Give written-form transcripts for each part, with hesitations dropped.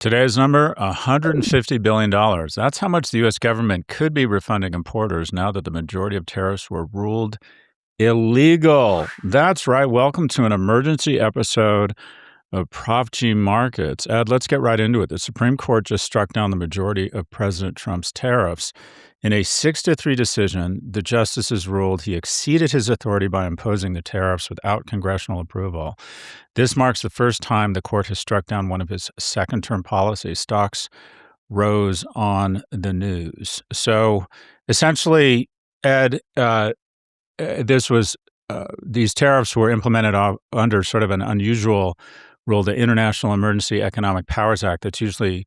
Today's number, $150 billion. That's how much the U.S. government could be refunding importers now that the majority of tariffs were ruled illegal. That's right. Welcome to an emergency episode of Prop G Markets. Ed, let's get right into it. The Supreme Court just struck down the majority of President Trump's tariffs. In a 6-3 decision, the justices ruled he exceeded his authority by imposing the tariffs without congressional approval. This marks the first time the court has struck down one of his second-term policies. Stocks rose on the news. So essentially, Ed, these tariffs were implemented under sort of an unusual rule, the International Emergency Economic Powers Act, that's usually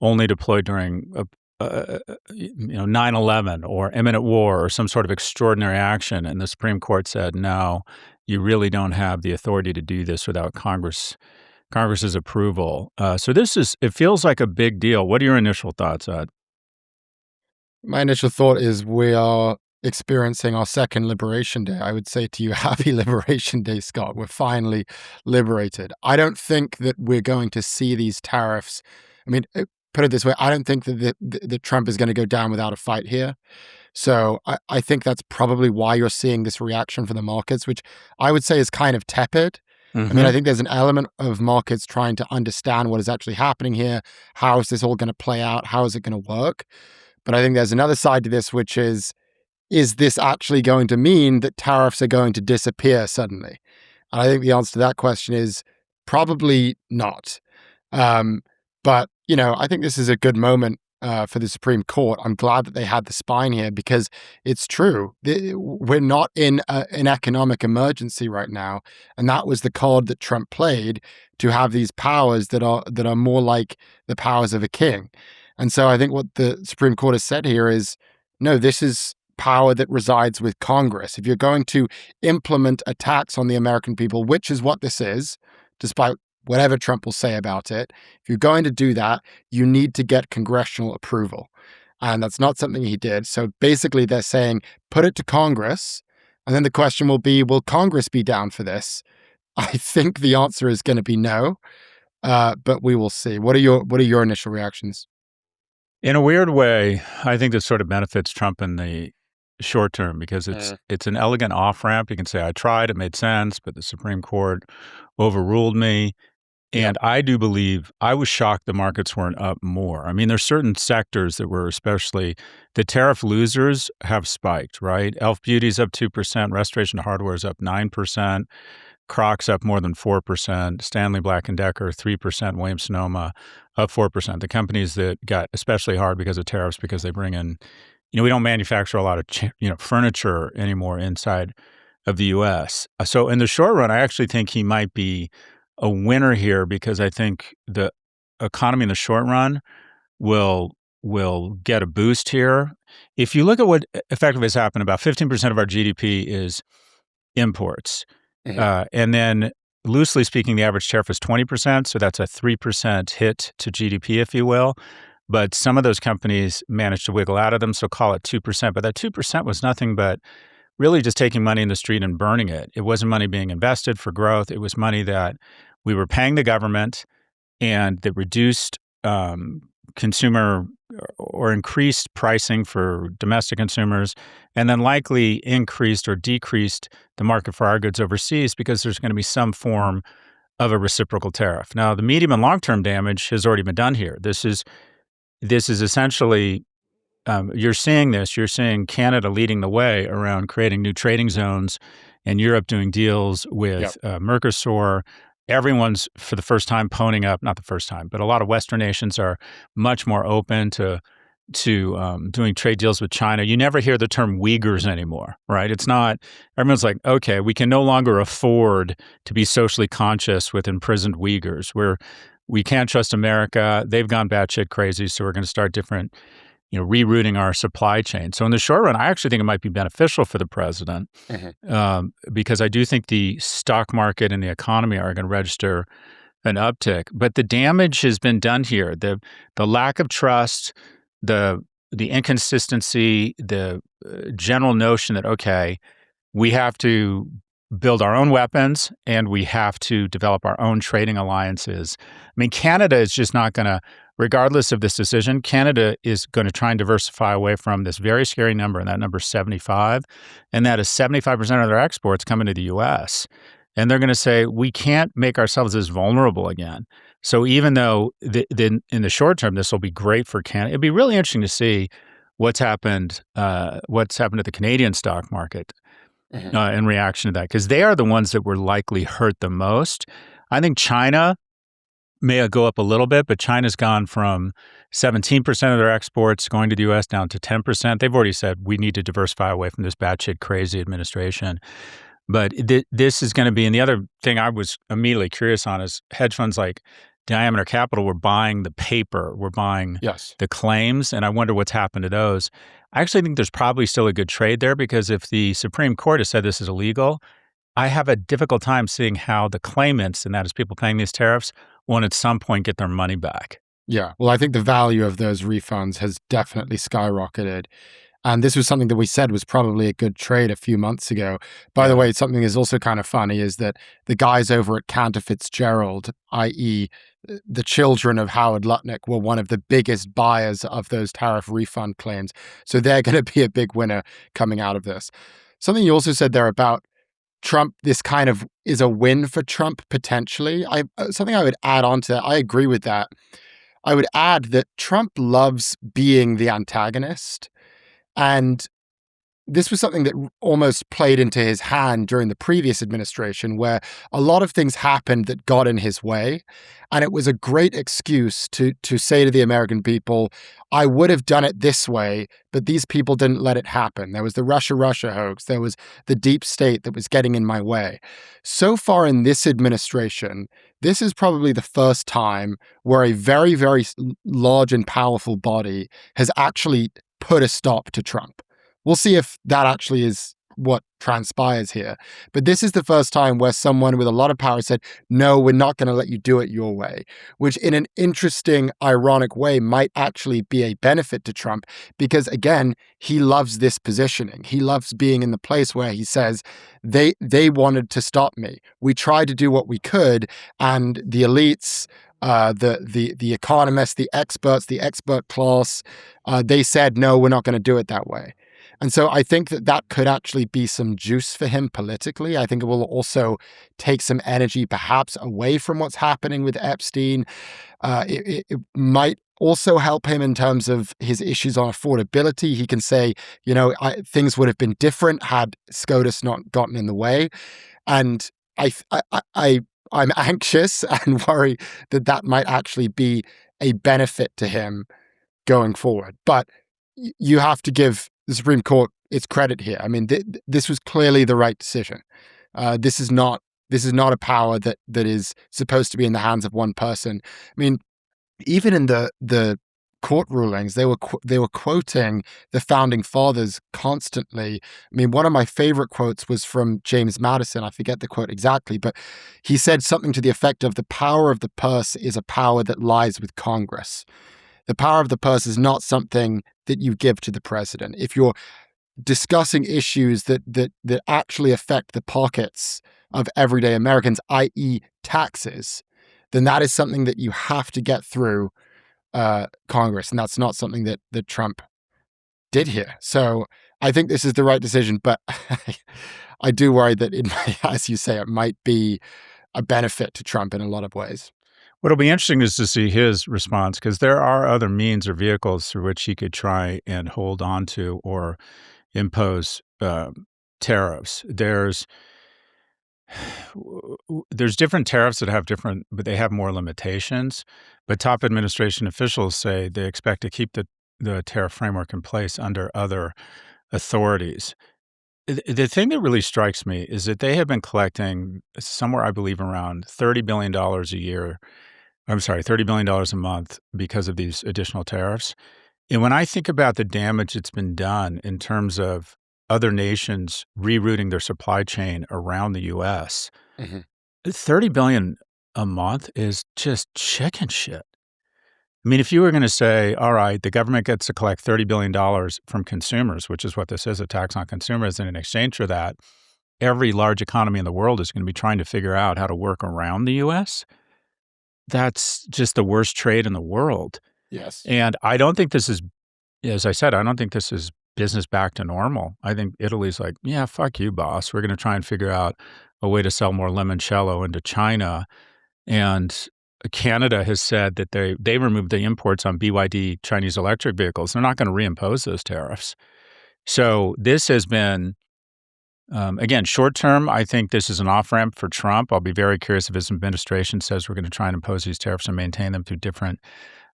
only deployed during 9/11 or imminent war or some sort of extraordinary action. And the Supreme Court said, no, you really don't have the authority to do this without Congress's approval. So it feels like a big deal. What are your initial thoughts, Ed? My initial thought is we are experiencing our second Liberation Day. I would say to you, happy Liberation Day, Scott. We're finally liberated. I don't think that we're going to see these tariffs. I mean, put it this way, I don't think that Trump is going to go down without a fight here. So I think that's probably why you're seeing this reaction from the markets, which I would say is kind of tepid. I mean, I think there's an element of markets trying to understand what is actually happening here. How is this all going to play out? How is it going to work? But I think there's another side to this, which is this actually going to mean that tariffs are going to disappear suddenly? And I think the answer to that question is probably not. But, I think this is a good moment for the Supreme Court. I'm glad that they had the spine here because it's true. We're not in an economic emergency right now. And that was the card that Trump played, to have these powers that are more like the powers of a king. And so I think what the Supreme Court has said here is, no, this is power that resides with Congress. If you're going to implement a tax on the American people, which is what this is, despite whatever Trump will say about it, if you're going to do that, you need to get congressional approval. And that's not something he did. So basically they're saying, put it to Congress. And then the question will be, will Congress be down for this? I think the answer is going to be no, but we will see. What are your initial reactions? In a weird way, I think this sort of benefits Trump in the short term because it's an elegant off-ramp. You can say, I tried, it made sense, but the Supreme Court overruled me. And I do believe, I was shocked the markets weren't up more. I mean, there's certain sectors that were especially, the tariff losers have spiked, right? Elf Beauty's up 2%, Restoration Hardware is up 9%, Crocs up more than 4%, Stanley Black & Decker 3%, Williams-Sonoma up 4%. The companies that got especially hard because of tariffs, because they bring in, we don't manufacture a lot of furniture anymore inside of the U.S. So in the short run, I actually think he might be a winner here because I think the economy in the short run will get a boost here. If you look at what effectively has happened, about 15% of our GDP is imports. And then loosely speaking, the average tariff is 20%. So that's a 3% hit to GDP, if you will. But some of those companies managed to wiggle out of them. So call it 2%. But that 2% was nothing but really just taking money in the street and burning it. It wasn't money being invested for growth. It was money that we were paying the government and that reduced consumer or increased pricing for domestic consumers, and then likely increased or decreased the market for our goods overseas because there's going to be some form of a reciprocal tariff. Now, the medium and long-term damage has already been done here. This is essentially, you're seeing Canada leading the way around creating new trading zones and Europe doing deals with Mercosur. Everyone's, for the first time, ponying up, not the first time, but a lot of Western nations are much more open to doing trade deals with China. You never hear the term Uyghurs anymore, right? It's not, everyone's like, okay, we can no longer afford to be socially conscious with imprisoned Uyghurs. We can't trust America. They've gone batshit crazy, so we're going to start different, rerouting our supply chain. So in the short run, I actually think it might be beneficial for the president because I do think the stock market and the economy are going to register an uptick. But the damage has been done here. The lack of trust, the inconsistency, the general notion that, okay, we have to build our own weapons and we have to develop our own trading alliances. I mean, Canada is just not going to, regardless of this decision, Canada is going to try and diversify away from this very scary number, and that number is 75, and that is 75% of their exports coming to the U.S. And they're going to say, we can't make ourselves as vulnerable again. So even though in the short term, this will be great for Canada, it'd be really interesting to see what's happened to the Canadian stock market in reaction to that, because they are the ones that were likely hurt the most. I think China may go up a little bit, but China's gone from 17% of their exports going to the U.S. down to 10%. They've already said we need to diversify away from this batshit crazy administration. But this is going to be, and the other thing I was immediately curious on is hedge funds like Diameter Capital were buying the paper, were buying the claims, and I wonder what's happened to those. I actually think there's probably still a good trade there, because if the Supreme Court has said this is illegal, I have a difficult time seeing how the claimants, and that is people paying these tariffs, won't at some point get their money back. Yeah. Well, I think the value of those refunds has definitely skyrocketed. And this was something that we said was probably a good trade a few months ago. By the way, something is also kind of funny is that the guys over at Cantor Fitzgerald, i.e., the children of Howard Lutnick, were one of the biggest buyers of those tariff refund claims. So they're going to be a big winner coming out of this. Something you also said there about Trump, this kind of is a win for Trump potentially. Something I would add on to that, I agree with that. I would add that Trump loves being the antagonist. And this was something that almost played into his hand during the previous administration, where a lot of things happened that got in his way. And it was a great excuse to say to the American people, I would have done it this way, but these people didn't let it happen. There was the Russia hoax. There was the deep state that was getting in my way. So far in this administration, this is probably the first time where a very, very large and powerful body has actually put a stop to Trump. We'll see if that actually is what transpires here. But this is the first time where someone with a lot of power said, no, we're not going to let you do it your way, which in an interesting, ironic way might actually be a benefit to Trump, because again, he loves this positioning. He loves being in the place where he says, they wanted to stop me. We tried to do what we could, and the elites, the economists, the experts, the expert class, they said, no, we're not going to do it that way. And so I think that could actually be some juice for him politically. I think it will also take some energy perhaps away from what's happening with Epstein. It might also help him in terms of his issues on affordability. He can say, things would have been different had SCOTUS not gotten in the way. And I'm anxious and worry that might actually be a benefit to him going forward. But you have to give the Supreme Court its credit here. I mean, this was clearly the right decision. This is not a power that is supposed to be in the hands of one person. I mean, even in the court rulings, they were quoting the founding fathers constantly. I mean, one of my favorite quotes was from James Madison. I forget the quote exactly, but he said something to the effect of, the power of the purse is a power that lies with Congress. The power of the purse is not something that you give to the president. If you're discussing issues that actually affect the pockets of everyday Americans, i.e. taxes, then that is something that you have to get through Congress. And that's not something that Trump did here. So I think this is the right decision, but I do worry that it might, as you say, it might be a benefit to Trump in a lot of ways. What'll be interesting is to see his response, because there are other means or vehicles through which he could try and hold on to or impose tariffs. There's different tariffs that have different, but they have more limitations. But top administration officials say they expect to keep the tariff framework in place under other authorities. The thing that really strikes me is that they have been collecting somewhere, I believe, around $30 billion a year. I'm sorry, $30 billion a month because of these additional tariffs. And when I think about the damage that's been done in terms of other nations rerouting their supply chain around the U.S., $30 billion a month is just chicken shit. I mean, if you were going to say, all right, the government gets to collect $30 billion from consumers, which is what this is, a tax on consumers, and in exchange for that, every large economy in the world is going to be trying to figure out how to work around the US, that's just the worst trade in the world. Yes. And I don't think this is, as I said, I don't think this is business back to normal. I think Italy's like, yeah, fuck you, boss. We're going to try and figure out a way to sell more limoncello into China. And Canada has said that they removed the imports on BYD Chinese electric vehicles. They're not going to reimpose those tariffs. So this has been, again, short term, I think this is an off ramp for Trump. I'll be very curious if his administration says we're going to try and impose these tariffs and maintain them through different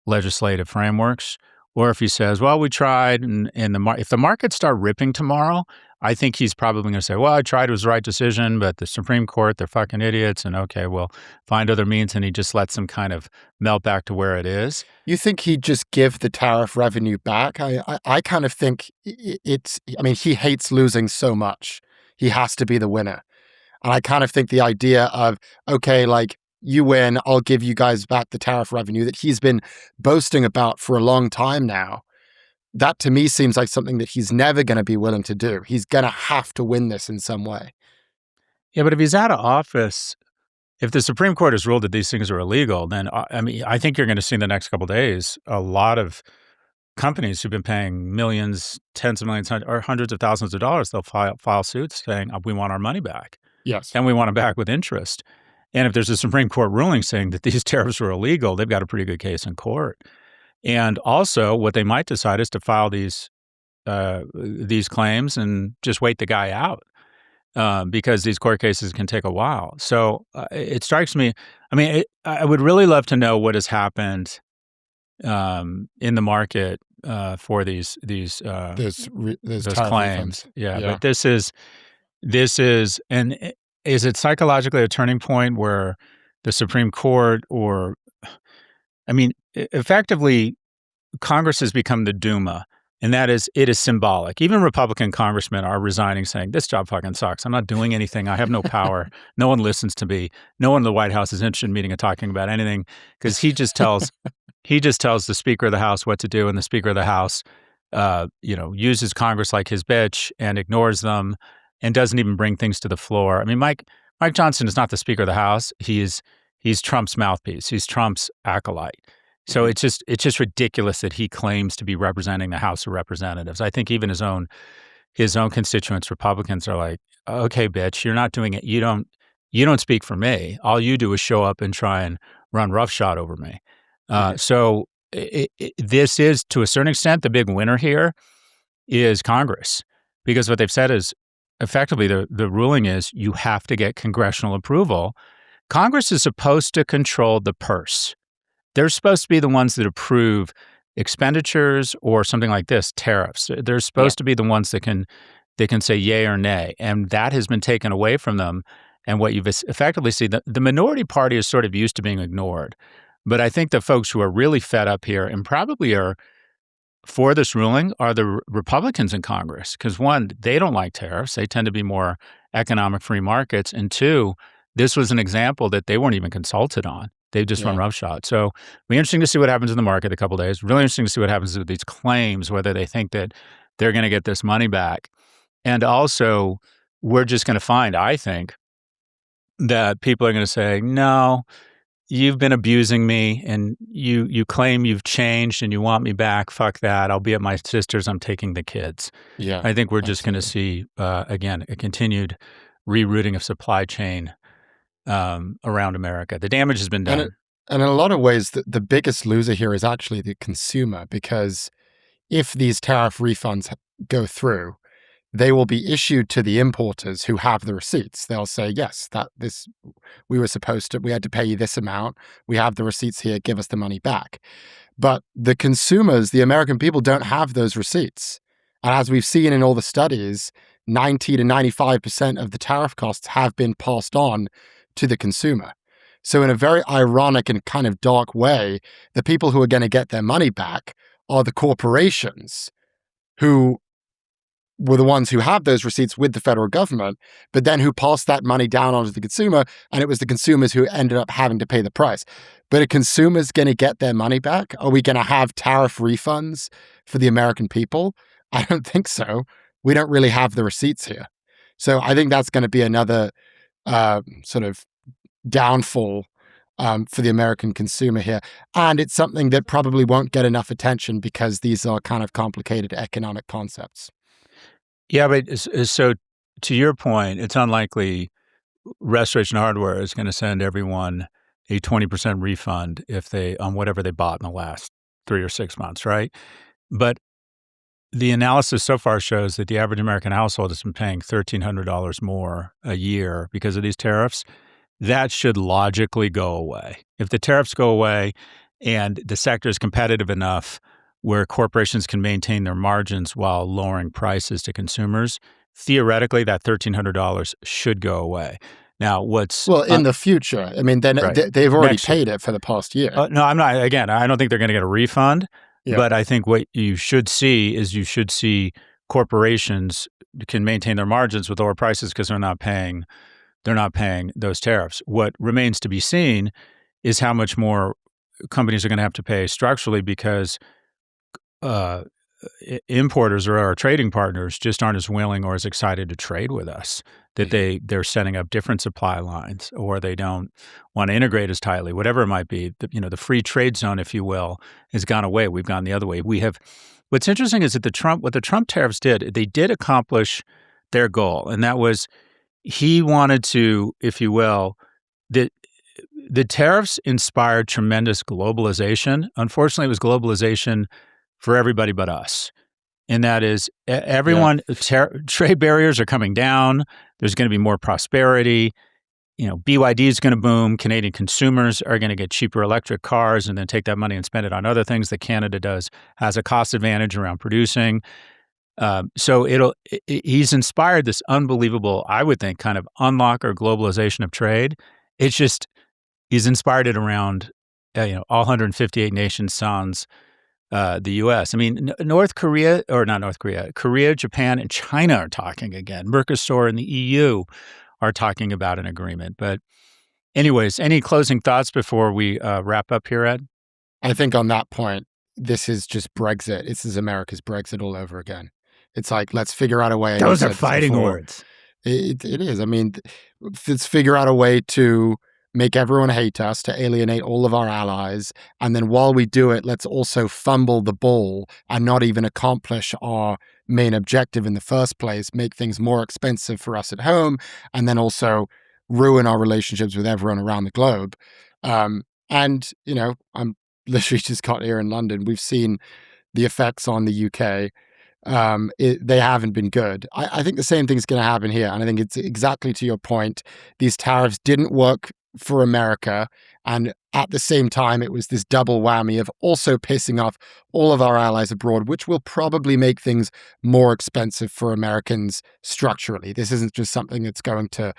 legislative frameworks, or if he says, "Well, we tried," and if the markets start ripping tomorrow, I think he's probably going to say, "Well, I tried; it was the right decision, but the Supreme Court, they're fucking idiots, and okay, we'll find other means," and he just lets them kind of melt back to where it is. You think he'd just give the tariff revenue back? I kind of think it's. I mean, he hates losing so much. He has to be the winner, and I kind of think the idea of, okay, like, you win, I'll give you guys back the tariff revenue that he's been boasting about for a long time now. That to me seems like something that he's never going to be willing to do. He's going to have to win this in some way. Yeah, but if he's out of office, if the Supreme Court has ruled that these things are illegal, then I mean, I think you're going to see in the next couple of days a lot of companies who've been paying millions, tens of millions, or hundreds of thousands of dollars. They'll file suits saying, "We want our money back, Yes. and we want it back with interest." And if there's a Supreme Court ruling saying that these tariffs were illegal, they've got a pretty good case in court. And also, what they might decide is to file these claims and just wait the guy out, because these court cases can take a while. So it strikes me. I mean, I would really love to know what has happened in the market for these There's those tariff claims. refunds. Yeah, but this is, and is it psychologically a turning point where the Supreme Court, or, I mean, effectively, Congress has become the Duma, and it is symbolic. Even Republican congressmen are resigning, saying, "This job fucking sucks. I'm not doing anything. I have no power. No one listens to me. No one in the White House is interested in meeting and talking about anything," because he just tells the Speaker of the House what to do, and the Speaker of the House, uses Congress like his bitch and ignores them, and doesn't even bring things to the floor. I mean, Mike Johnson is not the Speaker of the House. He's Trump's mouthpiece. He's Trump's acolyte. So it's just ridiculous that he claims to be representing the House of Representatives. I think even his own constituents, Republicans, are like, "Okay, bitch, you're not doing it. You don't speak for me. All you do is show up and try and run roughshod over me." So this is, to a certain extent, the big winner here is Congress, because what they've said is, effectively, the ruling is you have to get congressional approval. Congress is supposed to control the purse. They're supposed to be the ones that approve expenditures, or something like this, tariffs. They're supposed to be the ones that can say yay or nay, and that has been taken away from them. And what you've effectively seen, the minority party is sort of used to being ignored. But I think the folks who are really fed up here and probably are for this ruling are the Republicans in Congress, because one, they don't like tariffs. They tend to be more economic free markets. And two, this was an example that they weren't even consulted on. They've just run roughshod. So it'll be interesting to see what happens in the market in a couple of days. Really interesting to see what happens with these claims, whether they think that they're going to get this money back. And also, we're just going to find, I think, that people are going to say, "No, you've been abusing me, and you claim you've changed and you want me back. Fuck that. I'll be at my sister's. I'm taking the kids." Yeah. I think we're just going to see, again, a continued rerouting of supply chain around America. The damage has been done. And in a lot of ways, the biggest loser here is actually the consumer, because if these tariff refunds go through, they will be issued to the importers who have the receipts. They'll say, "Yes, we had to pay you this amount. We have the receipts here. Give us the money back." But the consumers, the American people, don't have those receipts. And as we've seen in all the studies, 90 to 95% of the tariff costs have been passed on to the consumer. So in a very ironic and kind of dark way, the people who are going to get their money back are the corporations, who were the ones who have those receipts with the federal government, but then who passed that money down onto the consumer, and it was the consumers who ended up having to pay the price. But are consumers going to get their money back? Are we going to have tariff refunds for the American people? I don't think so. We don't really have the receipts here. So I think that's going to be another sort of downfall for the American consumer here. And it's something that probably won't get enough attention because these are kind of complicated economic concepts. Yeah, but so to your point, it's unlikely Restoration Hardware is gonna send everyone a 20% refund if they on whatever they bought in the last 3 or 6 months, right? But the analysis so far shows that the average American household has been paying $1,300 more a year because of these tariffs. That should logically go away. If the tariffs go away and the sector is competitive enough where corporations can maintain their margins while lowering prices to consumers, theoretically, that $1,300 should go away. Now, Well, in the future, I mean, then right, they've already next year. paid it for the past year. No, I'm not. Again, I don't think they're going to get a refund, Yeah. but I think what you should see is you should see corporations can maintain their margins with lower prices because they're not paying those tariffs. What remains to be seen is how much more companies are going to have to pay structurally because uh, importers or our trading partners just aren't as willing or as excited to trade with us. That they're setting up different supply lines, or they don't want to integrate as tightly, whatever it might be. The free trade zone, if you will, has gone away. We've gone the other way. We have. What's interesting is that what the Trump tariffs did, they did accomplish their goal, and that was he wanted to, if you will, that the tariffs inspired tremendous globalization. Unfortunately, it was globalization for everybody but us. And that is Yeah. everyone, trade barriers are coming down. There's going to be more prosperity. BYD is going to boom. Canadian consumers are going to get cheaper electric cars and then take that money and spend it on other things that Canada has a cost advantage around producing. So he's inspired this unbelievable, I would think, kind of unlock or globalization of trade. It's just he's inspired it around, all 158 nations sans the U.S. I mean, North Korea, or not North Korea, Korea, Japan, and China are talking again. Mercosur and the EU are talking about an agreement. But anyways, any closing thoughts before we wrap up here, Ed? I think on that point, this is just Brexit. This is America's Brexit all over again. It's like, let's figure out a way. And you Those are said this fighting before. words. It is. I mean, let's figure out a way to make everyone hate us, to alienate all of our allies. And then while we do it, let's also fumble the ball and not even accomplish our main objective in the first place, make things more expensive for us at home, and then also ruin our relationships with everyone around the globe. And, I'm literally just got here in London. We've seen the effects on the UK. They haven't been good. I think the same thing's going to happen here. And I think it's exactly to your point. These tariffs didn't work for America. And at the same time, it was this double whammy of also pissing off all of our allies abroad, which will probably make things more expensive for Americans structurally. This isn't just something that's going to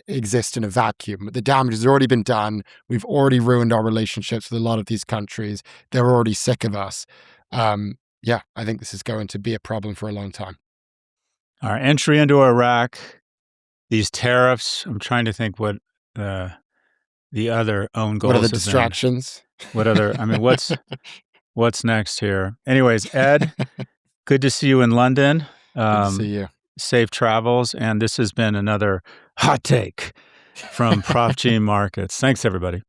exist in a vacuum. The damage has already been done. We've already ruined our relationships with a lot of these countries. They're already sick of us. Yeah, I think this is going to be a problem for a long time. Our entry into Iraq, these tariffs. I'm trying to think what the other own goals What are the have been. distractions? What other? I mean, what's next here? Anyways, Ed, good to see you in London. Good to see you. Safe travels, and this has been another hot take from Prof G Markets. Thanks, everybody.